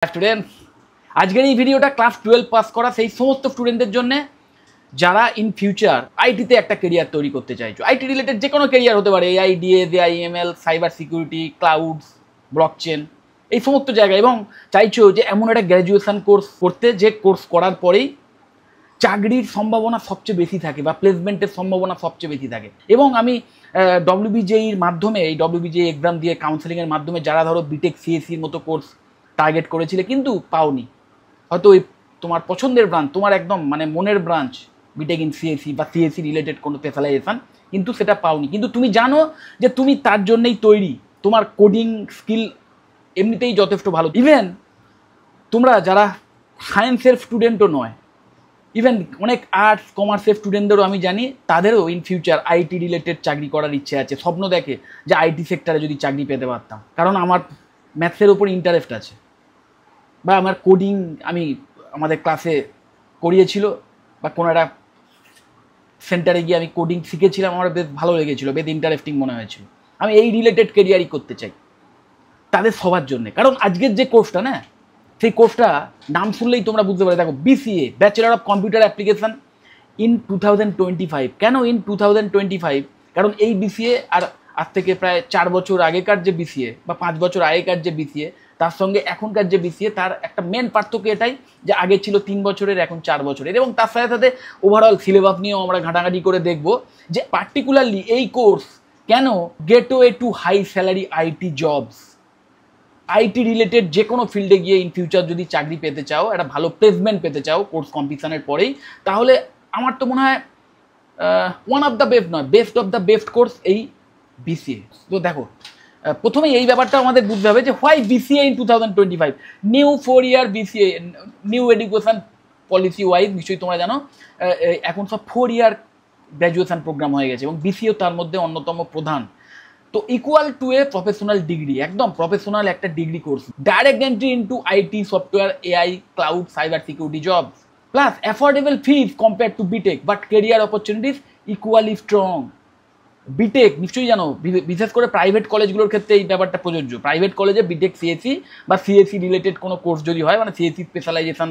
Students, আজকের এই ভিডিওটা ক্লাস 12 পাস করা সেই সমস্ত স্টুডেন্টদের জন্য যারা ইন ফিউচার আইটিতে একটা কেরিয়ার তৈরি করতে চাইছো। আইটি রিলেটেড যে কোনো কেরিয়ার হতে পারে, AI, DS, AIML, cyber security, clouds, blockchain, এই সমস্ত জায়গায়, এবং চাইছো যে এমন একটা গ্র্যাজুয়েশন কোর্স করতে যে কোর্স করার পরেই চাকরির সম্ভাবনা সবচেয়ে বেশি থাকে বা প্লেসমেন্টের সম্ভাবনা সবচেয়ে বেশি থাকে। এবং আমি ডব্লিউবিজেইর মাধ্যমে, এই ডব্লিউবিজেই এক্সাম দিয়ে কাউন্সেলিংয়ের মাধ্যমে যারা ধরো বিটেক সিএসির মতো কোর্স টার্গেট করেছিলে কিন্তু পাওনি, হয়তো ওই তোমার পছন্দের ব্রাঞ্চ, তোমার একদম মানে মনের ব্রাঞ্চ বিটেক ইন সিএসি বা সিএসি রিলেটেড কোনো স্পেশালাইজেশন, কিন্তু সেটা পাওনি, কিন্তু তুমি জানো যে তুমি তার জন্যই তৈরি, তোমার কোডিং স্কিল এমনিতেই যথেষ্ট ভালো। ইভেন তোমরা যারা সায়েন্সের স্টুডেন্টও নয়, ইভেন অনেক আর্টস কমার্সের স্টুডেন্টদেরও আমি জানি তাদেরও ইন ফিউচার আইটি রিলেটেড চাকরি করার ইচ্ছে আছে, স্বপ্ন দেখে যে আইটি সেক্টরে যদি চাকরি পেতে পারতাম, কারণ আমার ম্যাথসের ওপর ইন্টারেস্ট আছে, বা আমার কোডিং আমি আমাদের ক্লাসে করিয়েছিল, বা কোনো একটা সেন্টারে গিয়ে আমি কোডিং শিখেছিলাম, আমার বেশ ভালো লেগেছিলো, বেশ ইন্টারেস্টিং মনে হয়েছিল। আমি এই রিলেটেড কেরিয়ারই করতে চাই তাদের সবার জন্য। কারণ আজকের যে কোর্সটা না, সেই কোর্সটা নাম শুনলেই তোমরা বুঝতে পারো। দেখো, BCA, bachelor of computer application in 2025। কেন ইন 2025? কারণ এই বিসিএ আর আজ থেকে প্রায় 4 বছর আগেকার যে বিসিএ বা 5 বছর আগেকার যে বিসিএ, তার সঙ্গে এখনকার যে বিসিএ, তার একটা মেন পার্থক্য এটাই যে আগে ছিল 3 বছরের, এখন 4 বছরের। এবং তার সাথে সাথে ওভারঅল সিলেবাস নিয়েও আমরা ঘাটাঘাটি করে দেখব যে পার্টিকুলারলি এই কোর্স কেন gateway to high salary IT jobs. IT related যে কোনো ফিল্ডে গিয়ে ইন ফিউচার যদি চাকরি পেতে চাও, একটা ভালো প্লেসমেন্ট পেতে চাও কোর্স কমপ্লিশনের পরেই, তাহলে আমার তো মনে হয় ওয়ান অফ দ্য বেস্ট নয়, best of the best course এই বিসিএ। তো দেখো, প্রথমে এই ব্যাপারটা আমাদের বুঝতে হবে যে why BCA in 2025। New 4 year BCA, new education policy wise নিশ্চয়ই তোমরা জানো এখন সব 4 ইয়ার গ্র্যাজুয়েশন প্রোগ্রাম হয়ে গেছে, এবং বিসিএ তার মধ্যে অন্যতম প্রধান। তো equal to a professional degree, একদম প্রফেশনাল একটা degree course, direct entry into IT, software, AI, cloud, cyber security jobs, plus affordable fees compare to BTech, but career opportunities equally strong. BTech নিশ্চয়ই জানো, বিশেষ করে প্রাইভেট কলেজগুলোর ক্ষেত্রে এই ব্যাপারটা প্রযোজ্য। প্রাইভেট কলেজে বিটেক সিএসি বা সিএসি রিলেটেড কোনো কোর্স যদি হয়, মানে সিএসি স্পেশালাইজেশন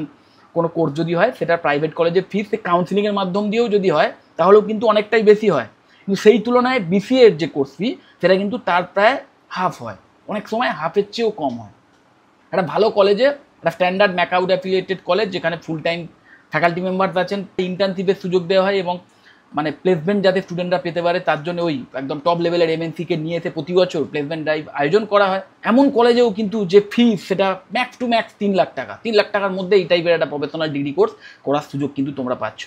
কোনো কোর্স যদি হয়, সেটা প্রাইভেট কলেজের ফিজ কাউন্সিলিংয়ের মাধ্যম দিয়েও যদি হয়, তাহলেও কিন্তু অনেকটাই বেশি হয়। কিন্তু সেই তুলনায় বিসিএর যে কোর্স ফি, সেটা কিন্তু তার প্রায় হাফ হয়, অনেক সময় হাফের চেয়েও কম হয়। একটা ভালো কলেজে, একটা স্ট্যান্ডার্ড ম্যাকআউট অ্যাফিলিয়েটেড কলেজ, যেখানে ফুল টাইম ফ্যাকাল্টি মেম্বার্স আছেন, ইন্টার্নশিপের সুযোগ দেওয়া হয়, এবং মানে প্লেসমেন্ট যাতে স্টুডেন্টরা পেতে পারে তার জন্য ওই একদম টপ লেভেলের এমএনসিকে নিয়ে এসে প্রতি বছর প্লেসমেন্ট ড্রাইভ আয়োজন করা হয়। এমন কলেজেও কিন্তু যে ফিস, সেটা ম্যাক্স টু ম্যাক্স 3 লাখ টাকা। 3 লাখ টাকার মধ্যে এই টাইপের একটা প্রফেশনাল ডিগ্রি কোর্স করার সুযোগ কিন্তু তোমরা পাচ্ছ।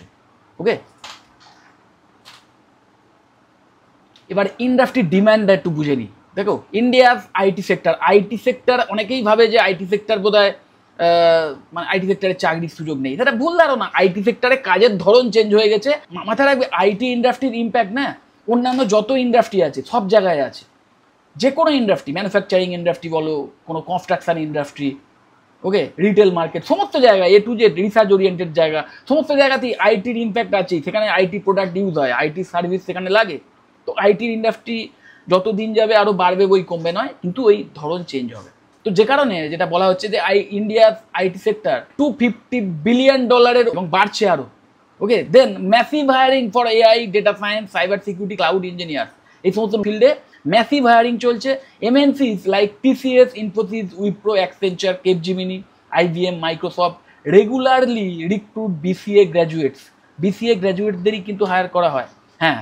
ওকে, এবার ইন্ডাস্ট্রির ডিম্যান্ড একটু বুঝে নিই। দেখো, ইন্ডিয়ার আইটি সেক্টর অনেকেই ভাবে যে আইটি সেক্টর বোধহয় মানে আইটি সেক্টরে চাকরির সুযোগ নেই। সেটা ভুল ধারণা। আইটি সেক্টরে কাজের ধরন চেঞ্জ হয়ে গেছে। মাথায় রাখবে, আইটি ইন্ডাস্ট্রির ইম্প্যাক্ট না অন্যান্য যত ইন্ডাস্ট্রি আছে সব জায়গায় আছে। যে কোনো ইন্ডাস্ট্রি, ম্যানুফ্যাকচারিং ইন্ডাস্ট্রি বলো, কোনো কনস্ট্রাকশন ইন্ডাস্ট্রি, ওকে, রিটেল মার্কেট, সমস্ত জায়গায়, এ টু জেড রিসার্চ ওরিয়েন্টেড জায়গা, সমস্ত জায়গাতেই আইটির ইম্প্যাক্ট আছে। সেখানে আইটি প্রোডাক্ট ইউজ হয়, আইটি সার্ভিস সেখানে লাগে। তো আইটির ইন্ডাস্ট্রি যত দিন যাবে আরও বাড়বে, বই কমবে নয়, কিন্তু ওই ধরন চেঞ্জ হবে। তো যে কারণে যেটা বলা হচ্ছে যে ইন্ডিয়ার আইটি সেক্টর $250 বিলিয়ন, এবং বাড়ছে আরও। Okay, then massive hiring for AI, data science, cyber security, cloud engineer, এই সমস্ত ফিল্ডে ম্যাসিভ হায়ারিং চলছে। MNCs like TCS, Infosys, Wipro, Accenture, Capgemini, IBM, Microsoft regularly recruit BCA graduates. BCA গ্র্যাজুয়েটদেরই কিন্তু হায়ার করা হয়। হ্যাঁ,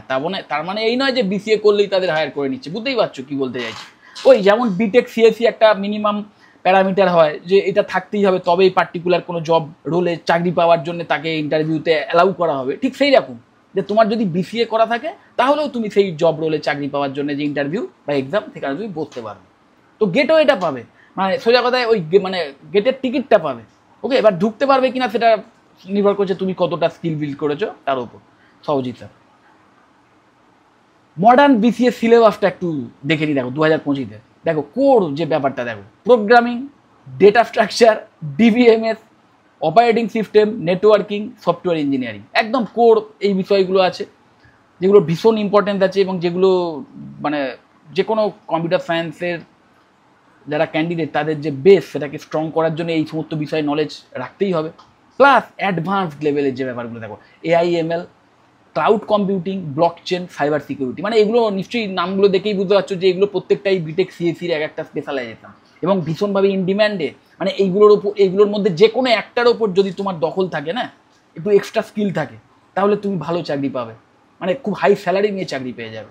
তার মানে এই নয় যে বিসিএ করলেই তাদের হায়ার করে নিচ্ছে। বুঝতেই পারছো কি বলতে চাইছি। ওই যেমন বিটেক সিএসি একটা মিনিমাম প্যারামিটার হয় যে এটা থাকতেই হবে, তবেই পার্টিকুলার কোনো জব রোলে চাকরি পাওয়ার জন্য তাকে ইন্টারভিউতে অ্যালাউ করা হবে। ঠিক সেই রকম যে তোমার যদি বিসিএ করা থাকে, তাহলেও তুমি সেই জব রোলে চাকরি পাওয়ার জন্য যে ইন্টারভিউ বা এক্সাম, সেখানে তুমি বসতে পারবে। তো গেটও এটা পাবে, মানে সোজা কথায় ওই মানে গেটের টিকিটটা পাবে। ওকে, এবার ঢুকতে পারবে কিনা সেটা নির্ভর করছে তুমি কতটা স্কিল বিল্ড করেছো তার উপর। সহজই স্যার, মডার্ন বিসিএস সিলেবাসটা একটু দেখে নিই। দেখো 2025-এ দেখো কোর যে ব্যাপারটা, দেখো programming, data structure, DBMS, operating system, networking, software engineering, একদম কোর এই বিষয়গুলো আছে, যেগুলো ভীষণ ইম্পর্টেন্ট আছে, এবং যেগুলো মানে যে কোনো কম্পিউটার সায়েন্সের যারা ক্যান্ডিডেট তাদের যে বেস সেটাকে স্ট্রং করার জন্য এই সমস্ত বিষয়ে নলেজ রাখতেই হবে। প্লাস অ্যাডভান্সড লেভেলের যে ব্যাপারগুলো দেখো, AI/ML, cloud computing, blockchain, cyber security, মানে এগুলো নিশ্চয়ই নামগুলো দেখেই বুঝতে পারছো যে এগুলো প্রত্যেকটাই বিটেক সিএসির এক একটা স্পেশালাইজেশন এবং ভীষণভাবে ইন ডিম্যান্ডে। মানে এইগুলোর মধ্যে যে কোনো একটার ওপর যদি তোমার দখল থাকে না, একটু এক্সট্রা স্কিল থাকে, তাহলে তুমি ভালো চাকরি পাবে, মানে খুব হাই স্যালারি নিয়ে চাকরি পেয়ে যাবে।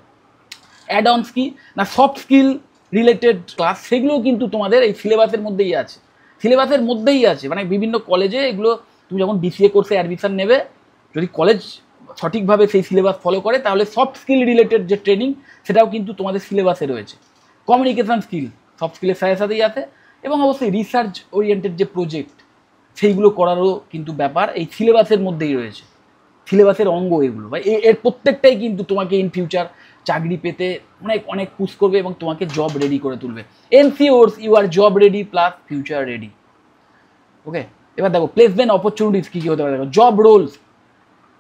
অ্যাড অনস কি না, সফট স্কিল রিলেটেড ক্লাস, সেগুলোও কিন্তু তোমাদের এই সিলেবাসের মধ্যেই আছে, মানে বিভিন্ন কলেজে এগুলো তুমি যখন BCA কোর্সে অ্যাডমিশন নেবে, যদি কলেজ সঠিকভাবে সেই সিলেবাস ফলো করে তাহলে সফট স্কিল রিলেটেড যে ট্রেনিং সেটাও কিন্তু তোমাদের সিলেবাসে রয়েছে। কমিউনিকেশন স্কিল সফট স্কিলের সাথে সাথেই আছে, এবং অবশ্যই রিসার্চ ওরিয়েন্টেড যে প্রজেক্ট সেইগুলো করারও কিন্তু ব্যাপার এই সিলেবাসের মধ্যেই রয়েছে, সিলেবাসের অঙ্গ এগুলো। বা এর প্রত্যেকটাই কিন্তু তোমাকে ইন ফিউচার চাকরি পেতে অনেক পুশ করবে এবং তোমাকে জব রেডি করে তুলবে। Ensures you are job ready plus future ready. Okay, এবার দেখো প্লেসমেন্ট অপরচুনিটিস কী কী হতে পারে। দেখো জব রোলস,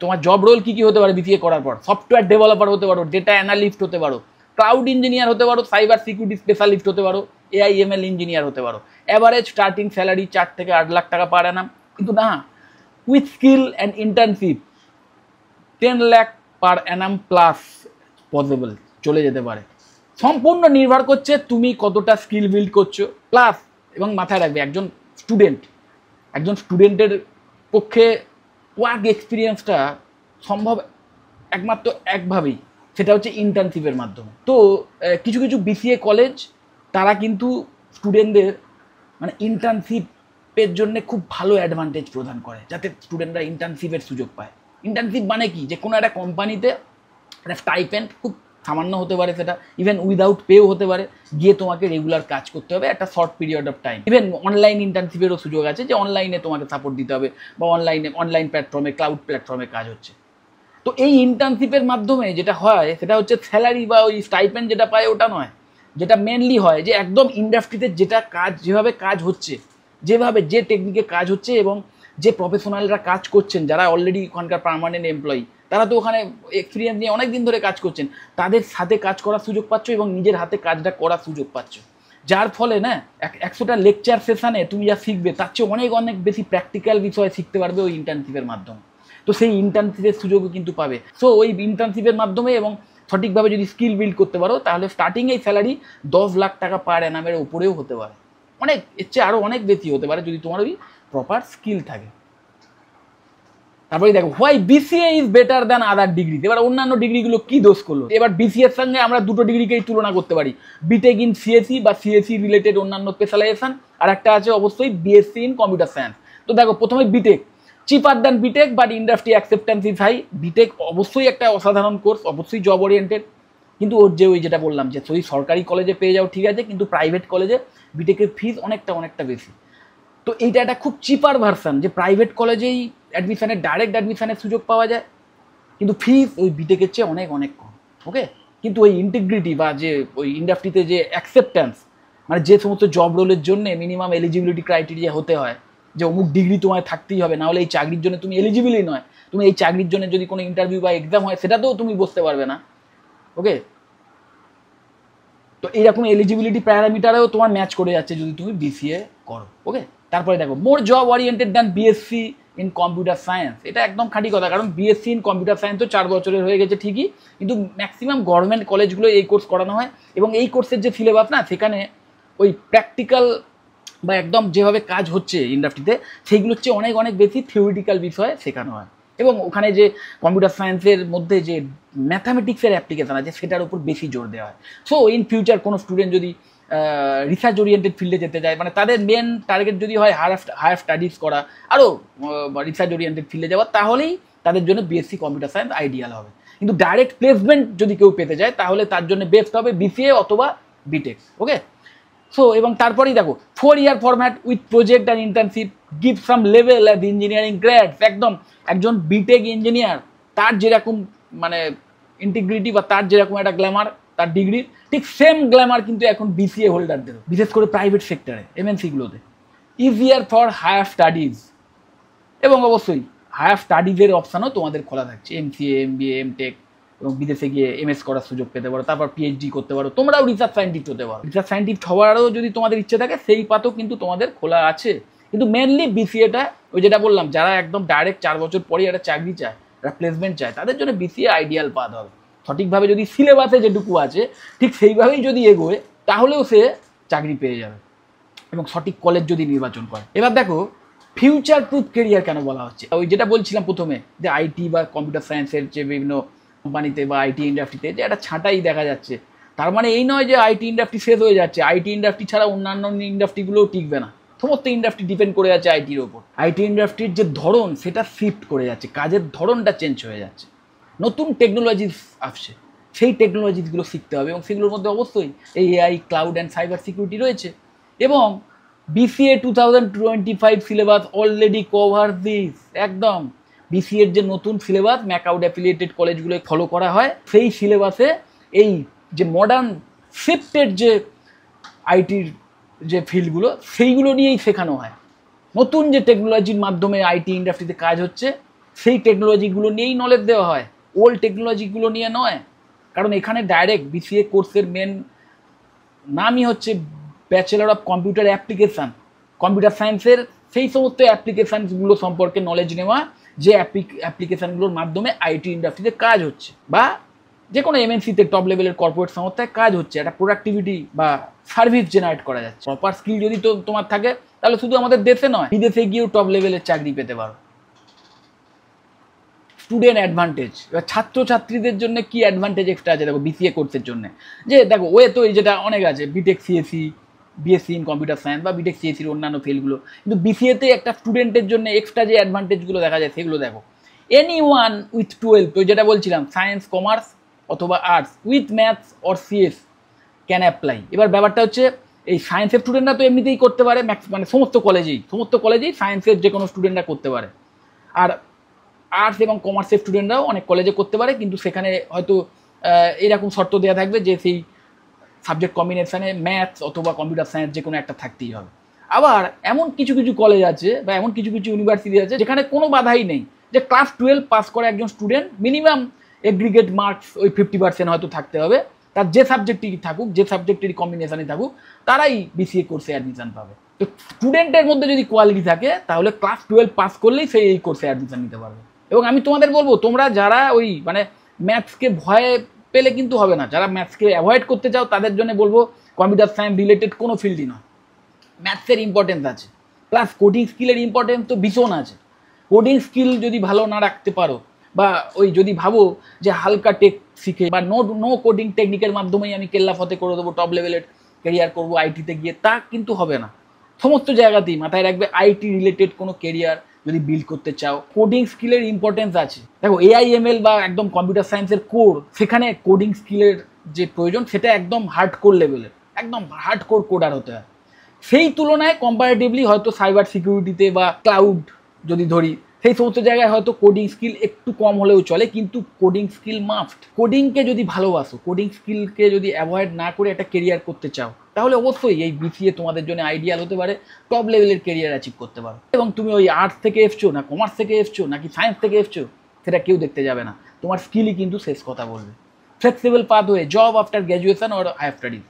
তোমার জব রোল কী কী হতে পারে BCA করার পর। সফটওয়্যার ডেভেলপার হতে পারো, ডেটা অ্যানালিস্ট হতে পারো, ক্লাউড ইঞ্জিনিয়ার হতে পারো, সাইবার সিকিউরিটি স্পেশালিস্ট হতে পারো, AI/ML ইঞ্জিনিয়ার হতে পারো। অ্যাভারেজ স্টার্টিং স্যালারি 4 থেকে 8 লাখ টাকা পার অ্যানাম, কিন্তু না, with skill and internship 10 lakh per Anam plus possible, চলে যেতে পারে। সম্পূর্ণ নির্ভর করছে তুমি কতটা স্কিল বিল্ড করছো প্লাস। এবং মাথায় রাখবে একজন স্টুডেন্টের পক্ষে ওয়ার্ক এক্সপিরিয়েন্সটা সম্ভব একমাত্র একভাবেই, সেটা হচ্ছে ইন্টার্নশিপের মাধ্যমে। তো কিছু BCA কলেজ তারা কিন্তু স্টুডেন্টদের মানে ইন্টার্নশিপের জন্য খুব ভালো অ্যাডভান্টেজ প্রদান করে, যাতে স্টুডেন্টরা ইন্টার্নশিপের সুযোগ পায়। ইন্টার্নশিপ মানে কি, যে কোনো একটা কোম্পানিতে একটা স্টাইপেন্ড খুব সামান্য হতে পারে, সেটা ইভেন উইদাউট পেও হতে পারে, গিয়ে তোমাকে রেগুলার কাজ করতে হবে একটা short period of time. Even online ইন্টার্নশিপেরও সুযোগ আছে, যে অনলাইনে তোমাকে সাপোর্ট দিতে হবে, বা অনলাইন প্ল্যাটফর্মে, ক্লাউড প্ল্যাটফর্মে কাজ হচ্ছে। তো এই ইন্টার্নশিপের মাধ্যমে যেটা হয় সেটা হচ্ছে স্যালারি বা ওই স্টাইপেন্ড যেটা পায় ওটা নয়, যেটা মেনলি হয় যে একদম ইন্ডাস্ট্রিতে যেটা কাজ, যেভাবে কাজ হচ্ছে, যে টেকনিকে কাজ হচ্ছে এবং যে প্রফেশনালরা কাজ করছেন, যারা অলরেডি ওখানকার পার্মানেন্ট এমপ্লয়ি, তারা তো ওখানে এক্সপিরিয়েন্স নিয়ে অনেক দিন ধরে কাজ করছেন, তাদের সাথে কাজ করার সুযোগ পাচ্ছ এবং নিজের হাতে কাজটা করার সুযোগ পাচ্ছ। যার ফলে না 100টা লেকচার সেশনে তুমি যা শিখবে তার চেয়ে অনেক বেশি প্র্যাকটিক্যাল বিষয় শিখতে পারবে ওই ইন্টার্নশিপের মাধ্যমে। তো সেই ইন্টার্নশিপের সুযোগও কিন্তু পাবে। সো ওই ইন্টার্নশিপের মাধ্যমে এবং সঠিকভাবে যদি স্কিল বিল্ড করতে পারো, তাহলে স্টার্টিংয়েই স্যালারি 10 লাখ টাকা পার অ্যানামের উপরেও হতে পারে, এর চেয়ে আরও অনেক বেশি হতে পারে যদি তোমার ওই প্রপার স্কিল থাকে। তারপরে দেখো why BCA is better than other degree. এবার অন্যান্য ডিগ্রিগুলো কি দোষ করলো। এবার BCA এর সঙ্গে আমরা দুটো ডিগ্রিকেই তুলনা করতে পারি, বিটেক ইন CSE বা CSE রিলেটেড অন্যান্য স্পেশালাইজেশন, আর একটা আছে অবশ্যই BSc ইন কম্পিউটার সায়েন্স। তো দেখো প্রথমে BTech, cheaper than BTech but industry acceptance is high. BTech অবশ্যই একটা অসাধারণ কোর্স, অবশ্যই জব ওরিয়েন্টেড, কিন্তু ওর যে ওই যেটা বললাম যে ওই সরকারি কলেজে পেয়ে যাও ঠিক আছে, কিন্তু প্রাইভেট কলেজে বিটেকের ফিস অনেকটা বেশি। তো এইটা একটা খুব চিপার ভার্সান, যে প্রাইভেট কলেজেই ডাইরেক্ট অ্যাডমিশনের সুযোগ পাওয়া যায়, কিন্তু ফিস ওই বিটেকের চেয়ে অনেক কম। ওকে, কিন্তু ওই ইন্টিগ্রিটি বা যে ওই ইন্ডাস্ট্রিতে যে অ্যাকসেপ্টেন্স, মানে যে সমস্ত জব রোলের জন্য মিনিমাম এলিজিবিলিটি ক্রাইটেরিয়া হতে হয়, যে অমুক ডিগ্রি তোমায় থাকতেই হবে, না হলে এই চাকরির জন্য তুমি এলিজিবলই নয়, তুমি এই চাকরির জন্য যদি কোনো ইন্টারভিউ বা এক্সাম হয় সেটাতেও তুমি বসতে পারবে না। ওকে, তো এইরকম এলিজিবিলিটি প্যারামিটারেও তোমার ম্যাচ করে যাচ্ছে যদি তুমি BCA করো। ওকে, তারপরে দেখো more job oriented than BSc in computer science. এটা একদম খাঁটি কথা, কারণ BSc ইন কম্পিউটার সায়েন্স তো 4 বছরের হয়ে গেছে ঠিকই, কিন্তু ম্যাক্সিমাম গভর্নমেন্ট কলেজগুলো এই কোর্স করানো হয়, এবং এই কোর্সের যে সিলেবাস না, সেখানে ওই প্র্যাকটিক্যাল বা একদম যেভাবে কাজ হচ্ছে ইন্ডাস্ট্রিতে সেইগুলোর চেয়ে অনেক বেশি থিওরিটিক্যাল বিষয় শেখানো হয়, এবং ওখানে যে কম্পিউটার সায়েন্সের মধ্যে যে ম্যাথামেটিক্সের অ্যাপ্লিকেশন আছে সেটার উপর বেশি জোর দেওয়া হয়। সো ইন ফিউচার কোনো স্টুডেন্ট যদি রিসার্চ ওরিয়েন্টেড ফিল্ডে যেতে চায়, মানে তাদের মেন টার্গেট যদি হয় হায়ার স্টাডিজ করা, আরও রিসার্চ ওরিয়েন্টেড ফিল্ডে যাওয়া, তাহলেই তাদের জন্য BSc কম্পিউটার সায়েন্স আইডিয়াল হবে। কিন্তু ডাইরেক্ট প্লেসমেন্ট যদি কেউ পেতে যায়, তাহলে তার জন্য বেস্ট হবে BCA অথবা বিটেক। ওকে, সো এবং তারপরেই দেখো 4 year format with project and internship give some level as engineering grad. একদম একজন বিটেক ইঞ্জিনিয়ার তার যেরকম মানে ইন্টিগ্রিটি বা তার যেরকম একটা গ্ল্যামার তার ডিগ্রির, ঠিক সেম গ্ল্যামার কিন্তু এখন BCA হোল্ডারদেরও, বিশেষ করে প্রাইভেট সেক্টরে MNC-গুলোতে। ইজিয়ার ফর হায়ার স্টাডিজ, এবং অবশ্যই হায়ার স্টাডিজের অপশানও তোমাদের খোলা থাকছে, MCA, MBA, MTech, এবং বিদেশে গিয়ে এমএস করার সুযোগ পেতে পারো, তারপর পিএইচডি করতে পারো, তোমরাও রিসার্চ সায়েন্টিস্ট হতে পারো। রিসার্চ সায়েন্টিস্ট হওয়ারও যদি তোমাদের ইচ্ছে থাকে সেই পাতও কিন্তু তোমাদের খোলা আছে। কিন্তু মেনলি বিসিএটা ওই যেটা বললাম, যারা একদম ডাইরেক্ট 4 বছর পরে একটা চাকরি চায়, একটা প্লেসমেন্ট চায়, তাদের জন্য বিসিএ আইডিয়াল পাথ হবে। সঠিকভাবে যদি সিলেবাসে যেটুকু আছে ঠিক সেইভাবেই যদি এগোয়, তাহলেও সে চাকরি পেয়ে যাবে এবং সঠিক কলেজ যদি নির্বাচন করে। এবার দেখো ফিউচার প্রুফ কেরিয়ার কেন বলা হচ্ছে। ওই যেটা বলছিলাম প্রথমে, যে আইটি বা কম্পিউটার সায়েন্সের যে বিভিন্ন কোম্পানিতে বা আইটি ইন্ডাস্ট্রিতে যে একটা ছাঁটাই দেখা যাচ্ছে, তার মানে এই নয় যে আইটি ইন্ডাস্ট্রি শেষ হয়ে যাচ্ছে। আইটি ইন্ডাস্ট্রি ছাড়া অন্যান্য ইন্ডাস্ট্রিগুলোও টিকবে না। সমস্ত ইন্ডাস্ট্রি ডিপেন্ড করে যাচ্ছে আইটির ওপর। আইটি ইন্ডাস্ট্রির যে ধরন সেটা শিফট করে যাচ্ছে, কাজের ধরনটা চেঞ্জ হয়ে যাচ্ছে, নতুন টেকনোলজিস আসছে, সেই টেকনোলজিসগুলো শিখতে হবে এবং সেগুলোর মধ্যে অবশ্যই এই AI, cloud and cyber security রয়েছে। এবং BCA 2025 syllabus already cover this. একদম বিসিএর যে নতুন সিলেবাস ম্যাকআউট অ্যাফিলিয়েটেড কলেজগুলো ফলো করা হয়, সেই সিলেবাসে এই যে মডার্ন শিফটেড যে আইটির যে ফিল্ডগুলো সেইগুলো নিয়েই শেখানো হয়। নতুন যে টেকনোলজির মাধ্যমে আইটি ইন্ডাস্ট্রিতে কাজ হচ্ছে সেই টেকনোলজিগুলো নিয়েই নলেজ দেওয়া হয়, ওল্ড টেকনোলজিগুলো নিয়ে নয়। কারণ এখানে ডাইরেক্ট বিসিএ কোর্সের মেন নামই হচ্ছে bachelor of computer application. Computer সায়েন্সের সেই সমস্ত অ্যাপ্লিকেশানগুলো সম্পর্কে নলেজ নেওয়া, যে অ্যাপ্লিকেশানগুলোর মাধ্যমে আইটি ইন্ডাস্ট্রিতে কাজ হচ্ছে বা যে কোনো এমএনসিতে টপ লেভেলের কর্পোরেট সংস্থায় কাজ হচ্ছে, একটা প্রোডাক্টিভিটি বা সার্ভিস জেনারেট করা যাচ্ছে। প্রপার স্কিল যদি তোমার থাকে, তাহলে শুধু আমাদের দেশে নয়, বিদেশে গিয়েও টপ লেভেলের চাকরি পেতে পারো। স্টুডেন্ট অ্যাডভান্টেজ, এবার ছাত্রছাত্রীদের জন্য কি অ্যাডভান্টেজ এক্সট্রা আছে দেখো বিসিএ কোর্সের জন্য। যে দেখো ওয়ে তো এই যেটা অনেক আছে, BTech CSC, BSc in computer science বা বিটেক সিএসসির অন্যান্য ফিল্ডগুলো, কিন্তু বিসিএতে একটা স্টুডেন্টের জন্য এক্সট্রা যে অ্যাডভান্টেজগুলো দেখা যায় সেগুলো দেখো। এনি ওয়ান উইথ 12, তো যেটা বলছিলাম সায়েন্স, কমার্স অথবা arts with maths or CS can apply. এবার ব্যাপারটা হচ্ছে এই সায়েন্সের স্টুডেন্টরা তো এমনিতেই করতে পারে, মানে সমস্ত কলেজেই সায়েন্সের যে কোনো স্টুডেন্টরা করতে পারে। আর আর্টস এবং কমার্সের স্টুডেন্টরাও অনেক কলেজে করতে পারে, কিন্তু সেখানে হয়তো এরকম শর্ত দেওয়া থাকবে যে সেই সাবজেক্ট কম্বিনেশানে ম্যাথস অথবা কম্পিউটার সায়েন্স যে কোনো একটা থাকতেই হবে। আবার এমন কিছু কলেজ আছে বা এমন কিছু ইউনিভার্সিটি আছে যেখানে কোনো বাধাই নেই, যে ক্লাস 12 পাস করে একজন স্টুডেন্ট মিনিমাম এগ্রিগেট মার্কস ওই 50% হয়তো থাকতে হবে, তার যে সাবজেক্টই থাকুক, যে সাবজেক্টেরই কম্বিনেশানে থাকুক, তারাই বিসিএ কোর্সে অ্যাডমিশন পাবে। তো স্টুডেন্টের মধ্যে যদি কোয়ালিটি থাকে, তাহলে ক্লাস 12 পাস করলেই সেই এই কোর্সে অ্যাডমিশন নিতে পারবে। এবং আমি তোমাদের বলবো, তোমরা যারা ওই মানে ম্যাথসকে ভয় পেলে কিন্তু হবে না, যারা ম্যাথসকে অ্যাভয়েড করতে চাও তাদের জন্য বলবো কম্পিউটার সায়েন্স রিলেটেড কোনো ফিল্ডই নয়। ম্যাথসের ইম্পর্টেন্স আছে, প্লাস কোডিং স্কিলের ইম্পর্টেন্স তো ভীষণ আছে। কোডিং স্কিল যদি ভালো না রাখতে পারো, বা ওই যদি ভাবো যে হালকা টেক শিখে বা নো কোডিং টেকনিকের মাধ্যমেই আমি কেল্লা ফতে করে দেবো, টপ লেভেলের কেরিয়ার করবো আইটিতে গিয়ে, তা কিন্তু হবে না। সমস্ত জায়গাতেই মাথায় রাখবে, আইটি রিলেটেড কোনো কেরিয়ার যদি বিল্ড করতে চাও, কোডিং স্কিলের ইম্পর্টেন্স আছে। দেখো এআইএমএল বা একদম কম্পিউটার সায়েন্সের কোর, সেখানে কোডিং স্কিলের যে প্রয়োজন সেটা একদম হার্ডকোর লেভেলের, একদম হার্ডকোর কোডার হতে হয়। সেই তুলনায় কম্পারেটিভলি হয়তো সাইবার সিকিউরিটিতে বা ক্লাউড যদি ধরি, সেই সমস্ত জায়গায় হয়তো কোডিং স্কিল একটু কম হলেও চলে, কিন্তু কোডিং স্কিল মাস্ট। কোডিংকে যদি ভালোবাসো, কোডিং স্কিলকে যদি অ্যাভয়েড না করে একটা কেরিয়ার করতে চাও, তাহলে অবশ্যই এই বিসিএ তোমাদের জন্য আইডিয়াল হতে পারে, টপ লেভেলের কেরিয়ার অ্যাচিভ করতে পারো। এবং তুমি ওই আর্টস থেকে এসছো না কমার্স থেকে এসছো নাকি সায়েন্স থেকে এসছো, সেটা কেউ দেখতে যাবে না, তোমার স্কিলই কিন্তু শেষ কথা বলবে। Flexible pathway, job after graduation or higher studies,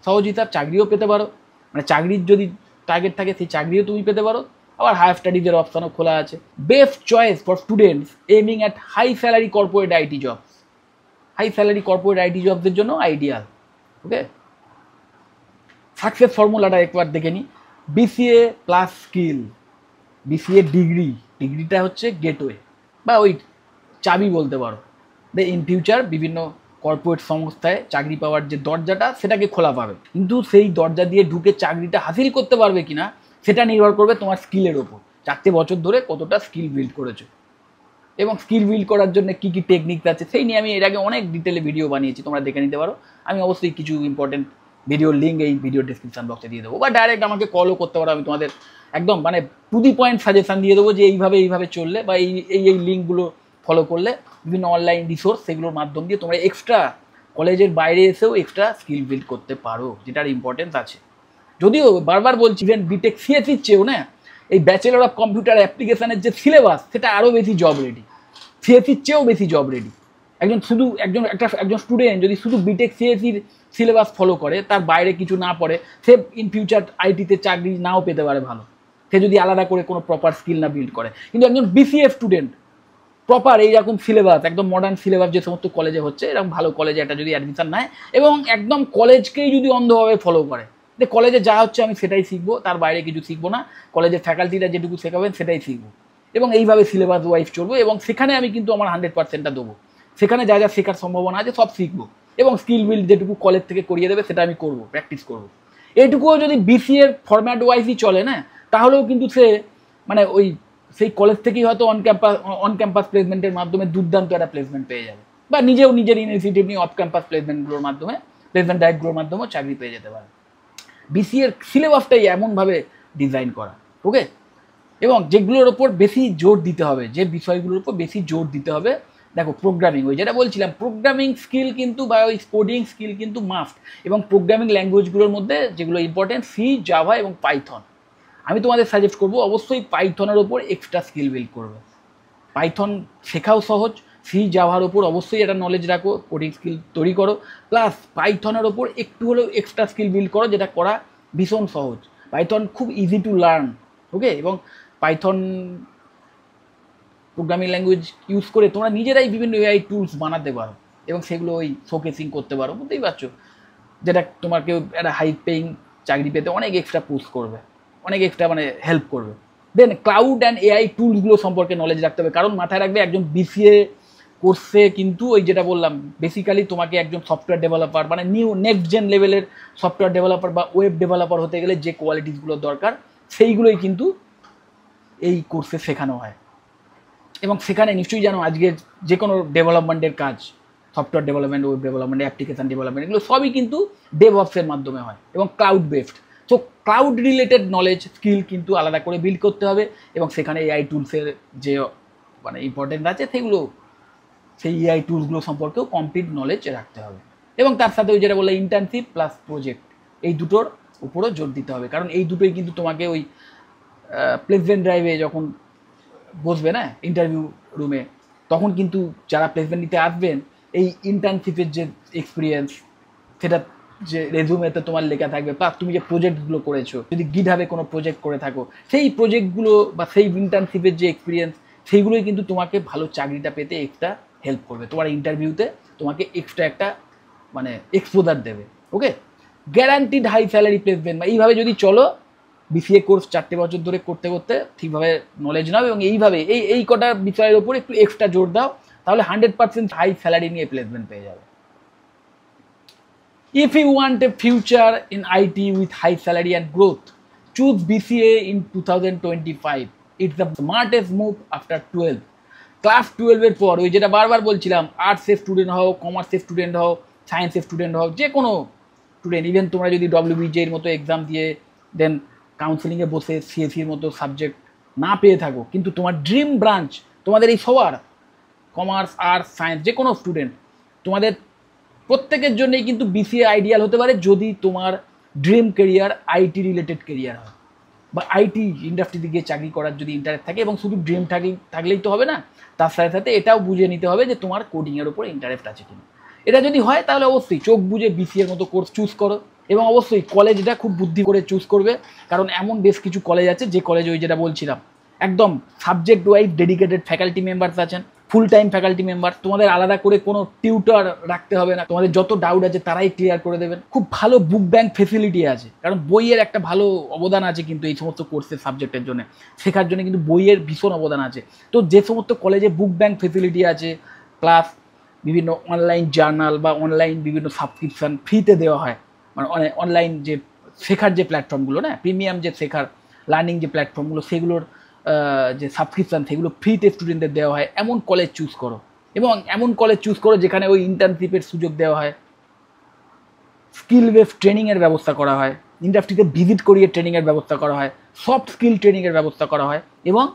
সহজেই তার চাকরিও পেতে পারো, মানে চাকরির যদি টার্গেট থাকে সেই চাকরিও তুমি পেতে পারো, আবার হায়ার স্টাডিজের অপশানও খোলা আছে। Best choice for students aiming at high salary corporate IT jobs, high salary corporate IT জবসের জন্য আইডিয়াল। ওকে, সাকসেস ফর্মুলাটা একবার দেখে নিই। বিসিএ প্লাস স্কিল, বিসিএ ডিগ্রিটা হচ্ছে গেটওয়ে বা ওই চাবি বলতে পারো, ইন ফিউচার বিভিন্ন কর্পোরেট সংস্থায় চাকরি পাওয়ার যে দরজাটা সেটাকে খোলা পাবে। কিন্তু সেই দরজা দিয়ে ঢুকে চাকরিটা হাসিল করতে পারবে কিনা সেটা নির্ভর করবে তোমার স্কিলের ওপর, 4 বছর ধরে কতটা স্কিল বিল্ড করেছো, এবং স্কিল বিল্ড করার জন্য কী কী টেকনিক আছে সেই নিয়ে আমি এর আগে অনেক ডিটেলে ভিডিও বানিয়েছি, তোমরা দেখে নিতে পারো। আমি অবশ্যই কিছু ইম্পর্টেন্ট ভিডিওর লিঙ্ক এই ভিডিও ডেসক্রিপশন বক্সে দিয়ে দেবো, বা ডাইরেক্ট আমাকে কলও করতে পারো। আমি তোমাদের একদম মানে টু দি পয়েন্ট সাজেশান দিয়ে দেবো যে এইভাবে চললে বা এই লিঙ্কগুলো ফলো করলে বিভিন্ন অনলাইন রিসোর্স, সেগুলোর মাধ্যম দিয়ে তোমরা এক্সট্রা কলেজের বাইরে এসেও এক্সট্রা স্কিল বিল্ড করতে পারো, যেটার ইম্পর্টেন্স আছে। যদিও বারবার বলছি, ইভেন বিটেক সিএসির চেয়েও না এই ব্যাচেলর অফ কম্পিউটার অ্যাপ্লিকেশনের যে সিলেবাস সেটা আরও বেশি জব রেডি, সিএসির চেয়েও বেশি জব রেডি। একজন স্টুডেন্ট যদি শুধু বিটেক সিএসির সিলেবাস ফলো করে, তার বাইরে কিছু না পড়ে, সে ইন ফিউচার আইটিতে চাকরি নাও পেতে পারে ভালো, সে যদি আলাদা করে কোনো প্রপার স্কিল না বিল্ড করে। কিন্তু একজন বিসিএ স্টুডেন্ট প্রপার এইরকম সিলেবাস, একদম মডার্ন সিলেবাস যে সমস্ত কলেজে হচ্ছে, এরকম ভালো কলেজে একটা যদি অ্যাডমিশন নেয় এবং একদম কলেজকেই যদি অন্ধভাবে ফলো করে, যে কলেজে যা হচ্ছে আমি সেটাই শিখবো, তার বাইরে কিছু শিখবো না, কলেজের ফ্যাকাল্টিরা যেটুকু শেখাবেন সেটাই শিখবো এবং এইভাবে সিলেবাস ওয়াইজ চলবো এবং সেখানে আমি কিন্তু আমার 100%টা দেবো, সেখানে যা যা শেখার সম্ভাবনা আছে সব শিখবো এবং স্কিল বিল্ড যেটুকু কলেজ থেকে করিয়ে দেবে সেটা আমি করবো, প্র্যাকটিস করবো। এইটুকুও যদি বিসিএর ফরম্যাট ওয়াইজই চলে না, তাহলেও কিন্তু সে মানে ওই সেই কলেজ থেকেই হয়তো অন ক্যাম্পাস প্লেসমেন্টের মাধ্যমে দুর্দান্ত একটা প্লেসমেন্ট পেয়ে যাবে, বা নিজেও নিজের ইনিশিয়েটিভ নিয়ে অফ ক্যাম্পাস প্লেসমেন্টগুলোর মাধ্যমে, প্লেসমেন্ট ডাইরেক্টগুলোর মাধ্যমেও চাকরি পেয়ে যেতে পারে। বিসিএর সিলেবাসটাই এমনভাবে ডিজাইন করা, ওকে। এবং যেগুলোর ওপর বেশি জোর দিতে হবে, যে বিষয়গুলোর উপর বেশি জোর দিতে হবে, দেখো প্রোগ্রামিং, ওই যেটা বলছিলাম প্রোগ্রামিং স্কিল কিন্তু বা ওই কোডিং স্কিল কিন্তু মাস্ট। এবং প্রোগ্রামিং ল্যাঙ্গুয়েজগুলোর মধ্যে যেগুলো ইম্পর্টেন্ট, সি, জাভা এবং পাইথন। আমি তোমাদের সাজেস্ট করবো অবশ্যই পাইথনের ওপর এক্সট্রা স্কিল বিল্ড করবে। পাইথন শেখাও সহজ, সি জাভার ওপর অবশ্যই একটা নলেজ রাখো, কোডিং স্কিল তৈরি করো, প্লাস পাইথনের ওপর একটু হলেও এক্সট্রা স্কিল বিল্ড করো, যেটা করা ভীষণ সহজ। পাইথন খুব ইজি টু লার্ন, ওকে। এবং পাইথন প্রোগ্রামিং ল্যাঙ্গুয়েজ ইউজ করে তোমরা নিজেরাই বিভিন্ন এআই টুলস বানাতে পারো এবং সেগুলো ওই শোকেসিং করতে পারো, বুঝতেই পারছো, যেটা তোমাকে একটা হাই পেইং চাকরি পেতে অনেক এক্সট্রা পুশ করবে, অনেক এক্সট্রা মানে হেল্প করবে। দেন ক্লাউড অ্যান্ড এআই টুলসগুলো সম্পর্কে নলেজ রাখতে হবে, কারণ মাথায় রাখবে একজন বিসিএ কোর্সে কিন্তু ওই যেটা বললাম বেসিক্যালি তোমাকে একজন সফটওয়্যার ডেভেলপার মানে নেক্সট জেন লেভেলের সফটওয়্যার ডেভেলপার বা ওয়েব ডেভেলপার হতে গেলে যে কোয়ালিটিসগুলো দরকার সেইগুলোই কিন্তু এই কোর্সে শেখানো হয়। এবং সেখানে নিশ্চয়ই জানো আজকে যে কোনো ডেভেলপমেন্টের কাজ, software development, web development, application development, এগুলো সবই কিন্তু ডেভঅপসের মাধ্যমে হয় এবং ক্লাউড বেসড। তো ক্লাউড রিলেটেড নলেজ স্কিল কিন্তু আলাদা করে বিল্ড করতে হবে এবং সেখানে এআই টুলসের যে মানে ইম্পর্টেন্ট আছে সেগুলো, সেই এআই টুলসগুলো সম্পর্কেও কমপ্লিট নলেজ রাখতে হবে। এবং তার সাথে ওই যেটা বললে ইন্টার্নশিপ প্লাস প্রজেক্ট, এই দুটোর উপরও জোর দিতে হবে, কারণ এই দুটোই কিন্তু তোমাকে ওই প্লেসমেন্ট ড্রাইভে যখন বসবে না ইন্টারভিউ রুমে, তখন কিন্তু যারা প্লেসমেন্ট নিতে আসবেন এই ইন্টার্নশিপের যে এক্সপিরিয়েন্স সেটা যে রেজুমেতে তোমার লেখা থাকবে, প্লাস তুমি যে প্রজেক্টগুলো করেছো, যদি গিটহাবে কোনো প্রজেক্ট করে থাকো, সেই প্রজেক্টগুলো বা সেই ইন্টার্নশিপের যে এক্সপিরিয়েন্স সেইগুলোই কিন্তু তোমাকে ভালো চাকরিটা পেতে এক্সট্রা হেল্প করবে, তোমার ইন্টারভিউতে তোমাকে এক্সট্রা একটা মানে এক্সপোজার দেবে, ওকে। গ্যারান্টিড হাই স্যালারি প্লেসমেন্ট, এইভাবে যদি চলো বিসিএ কোর্স 4টে বছর ধরে করতে করতে ঠিকভাবে নলেজ নাও এবং এইভাবে এই কটা বিষয়ের ওপর একটু এক্সট্রা জোর দাও, তাহলে 100% হাই স্যালারি নিয়ে প্লেসমেন্ট পেয়ে যাবে। If you want a future in IT with high salary and growth, choose BCA in 2025. It's the smartest move after 12. Class 12-এর পর ওই যেটা বারবার বলছিলাম, আর্টসের স্টুডেন্ট হও, কমার্সের স্টুডেন্ট হও, সায়েন্সের স্টুডেন্ট হও, যে কোনো স্টুডেন্ট, ইভেন তোমরা যদি WBJের মতো এক্সাম দিয়ে দেন কাউন্সেলিংয়ে বসে সিএসির মতো সাবজেক্ট না পেয়ে থাকো, কিন্তু তোমার ড্রিম ব্রাঞ্চ, তোমাদের এই সবার কমার্স, আর্টস, সায়েন্স, যে কোনো স্টুডেন্ট, তোমাদের প্রত্যেকের জন্যই কিন্তু বিসিএ আইডিয়াল হতে পারে যদি তোমার dream career IT related career হয় বা আইটি ইন্ডাস্ট্রিতে গিয়ে চাকরি করার যদি ইন্টারেস্ট থাকে। এবং শুধু ড্রিম থাকলেই তো হবে না, তার সাথে সাথে এটাও বুঝে নিতে হবে যে তোমার কোডিংয়ের ওপর ইন্টারেস্ট আছে কিনা। এটা যদি হয় তাহলে অবশ্যই চোখ বুঝে বিসিএর মতো কোর্স চুজ করো এবং অবশ্যই কলেজটা খুব বুদ্ধি করে চুজ করবে, কারণ এমন বেশ কিছু কলেজ আছে যে কলেজ ওই যেটা বলছিলাম একদম subject wise dedicated faculty members আছেন, ফুল টাইম ফ্যাকাল্টি মেম্বার, তোমাদের আলাদা করে কোনো টিউটর রাখতে হবে না, তোমাদের যত ডাউট আছে তারাই ক্লিয়ার করে দেবেন। খুব ভালো বুক ব্যাংক ফেসিলিটি আছে, কারণ বইয়ের একটা ভালো অবদান আছে কিন্তু এই সমস্ত কোর্সের সাবজেক্টের জন্য, শেখার জন্য কিন্তু বইয়ের ভীষণ অবদান আছে। তো যে সমস্ত কলেজে বুক ব্যাংক ফেসিলিটি আছে, প্লাস বিভিন্ন অনলাইন জার্নাল বা অনলাইন বিভিন্ন সাবস্ক্রিপশান ফ্রিতে দেওয়া হয়, মানে অনলাইন যে শেখার যে প্ল্যাটফর্মগুলো না, প্রিমিয়াম যে শেখার লার্নিং যে প্ল্যাটফর্মগুলো, সেগুলোর যে সাবস্ক্রিপশান সেগুলো ফ্রিতে স্টুডেন্টদের দেওয়া হয়, এমন কলেজ চুজ করো। এবং এমন কলেজ চুজ করো যেখানে ওই ইন্টার্নশিপের সুযোগ দেওয়া হয়, স্কিল বেস ট্রেনিংয়ের ব্যবস্থা করা হয়, ইন্ডাস্ট্রিতে ভিজিট করিয়ে ট্রেনিংয়ের ব্যবস্থা করা হয়, সফট স্কিল ট্রেনিংয়ের ব্যবস্থা করা হয় এবং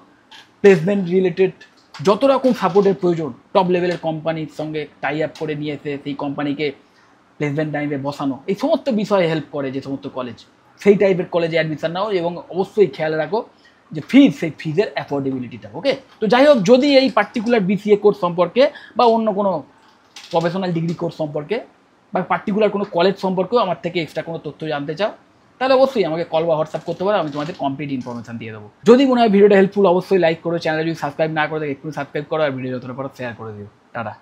প্লেসমেন্ট রিলেটেড যত রকম সাপোর্টের প্রয়োজন টপ লেভেলের কোম্পানির সঙ্গে টাই আপ করে নিয়ে এসে সেই কোম্পানিকে প্লেসমেন্ট টাইমে বসানো, এই সমস্ত বিষয়ে হেল্প করে যে সমস্ত কলেজ, সেই টাইপের কলেজে অ্যাডমিশন নাও এবং অবশ্যই খেয়াল রাখো যে ফিজ, সেই ফিজের অ্যাফোর্ডেবিলিটিটা, ওকে। তো যাই হোক, যদি এই পার্টিকুলার বিসিএ কোর্স সম্পর্কে বা অন্য কোনো প্রফেশনাল ডিগ্রি কোর্স সম্পর্কে বা পার্টিকুলার কোনো কলেজ সম্পর্কেও আমার থেকে এক্সট্রা কোনো তথ্য জানতে চাও, তাহলে অবশ্যই আমাকে কল বা হোয়াটসঅ্যাপ করতে পারো, আমি তোমাদের কমপ্লিট ইনফরমেশন দিয়ে দেবো। যদি মনে হয় ভিডিওটা হেল্পফুল, অবশ্যই লাইক করো, চ্যানেল যদি সাবস্ক্রাইব না করে থাকে একটু সাবস্ক্রাইব করো, আর ভিডিও যতটা পারো শেয়ার করে দিও। টাটা।